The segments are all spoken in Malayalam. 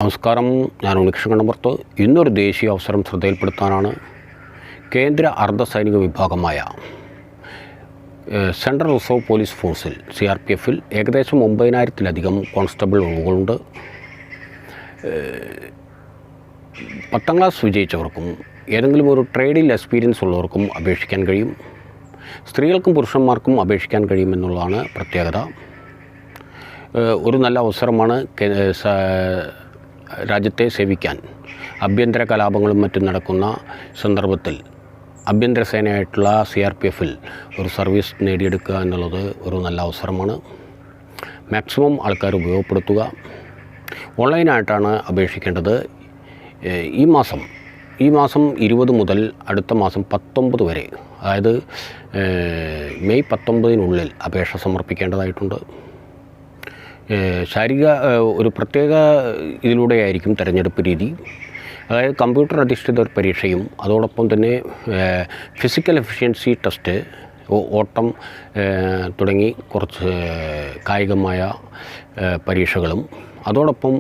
നമസ്കാരം, ഞാൻ ഉണ്ണികൃഷ്ണൻ കണ്ണമ്പുറത്ത്. ഇന്നൊരു ദേശീയ അവസരം ശ്രദ്ധയിൽപ്പെടുത്താനാണ്. കേന്ദ്ര അർദ്ധസൈനിക വിഭാഗമായ സെൻട്രൽ റിസർവ് പോലീസ് ഫോഴ്സിൽ CRPFൽ ഏകദേശം 9,000-ലധികം കോൺസ്റ്റബിൾ ഒഴിവുകളുണ്ട്. 10ാം ക്ലാസ് വിജയിച്ചവർക്കും ഏതെങ്കിലും ഒരു ട്രേഡിൽ എക്സ്പീരിയൻസ് ഉള്ളവർക്കും അപേക്ഷിക്കാൻ കഴിയും. സ്ത്രീകൾക്കും പുരുഷന്മാർക്കും അപേക്ഷിക്കാൻ കഴിയുമെന്നുള്ളതാണ് പ്രത്യേകത. ഒരു നല്ല അവസരമാണ് രാജ്യത്തെ സേവിക്കാൻ. ആഭ്യന്തര കലാപങ്ങളും മറ്റും നടക്കുന്ന സന്ദർഭത്തിൽ ആഭ്യന്തര സേനയായിട്ടുള്ള CRPFൽ ഒരു സർവീസ് നേടിയെടുക്കുക എന്നുള്ളത് ഒരു നല്ല അവസരമാണ്. മാക്സിമം ആൾക്കാർ ഉപയോഗപ്പെടുത്തുക. ഓൺലൈനായിട്ടാണ് അപേക്ഷിക്കേണ്ടത്. ഈ മാസം 20 മുതൽ അടുത്ത മാസം 19 വരെ, അതായത് മെയ് 19-നുള്ളിൽ അപേക്ഷ സമർപ്പിക്കേണ്ടതായിട്ടുണ്ട്. ഒരു പ്രത്യേക ഇതിലൂടെയായിരിക്കും തിരഞ്ഞെടുപ്പ് രീതി. അതായത് കമ്പ്യൂട്ടർ അധിഷ്ഠിത ഒരു പരീക്ഷയും അതോടൊപ്പം തന്നെ ഫിസിക്കൽ എഫിഷ്യൻസി ടെസ്റ്റ്, ഓട്ടം തുടങ്ങി കുറച്ച് കായികമായ പരീക്ഷകളും അതോടൊപ്പം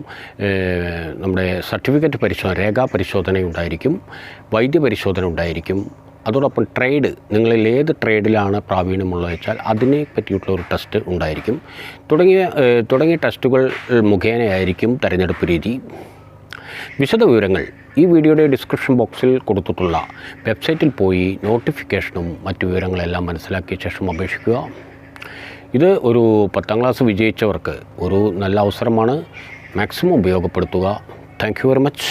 നമ്മുടെ സർട്ടിഫിക്കറ്റ് പരിശോധന, രേഖാ പരിശോധന ഉണ്ടായിരിക്കും, വൈദ്യപരിശോധന ഉണ്ടായിരിക്കും. അതോടൊപ്പം ട്രേഡ്, നിങ്ങളിൽ ഏത് ട്രേഡിലാണ് പ്രാവീണ്യമുള്ളത് വെച്ചാൽ അതിനെ പറ്റിയിട്ടുള്ള ഒരു ടെസ്റ്റ് ഉണ്ടായിരിക്കും. തുടങ്ങിയ ടെസ്റ്റുകൾ മുഖേനയായിരിക്കും തിരഞ്ഞെടുപ്പ് രീതി. വിശദ വിവരങ്ങൾ ഈ വീഡിയോയുടെ ഡിസ്ക്രിപ്ഷൻ ബോക്സിൽ കൊടുത്തിട്ടുള്ള വെബ്സൈറ്റിൽ പോയി നോട്ടിഫിക്കേഷനും മറ്റു വിവരങ്ങളെല്ലാം മനസ്സിലാക്കിയ ശേഷം അപേക്ഷിക്കുക. ഇത് ഒരു 10ാം ക്ലാസ് വിജയിച്ചവർക്ക് ഒരു നല്ല അവസരമാണ്. മാക്സിമം ഉപയോഗപ്പെടുത്തുക. Thank you very much.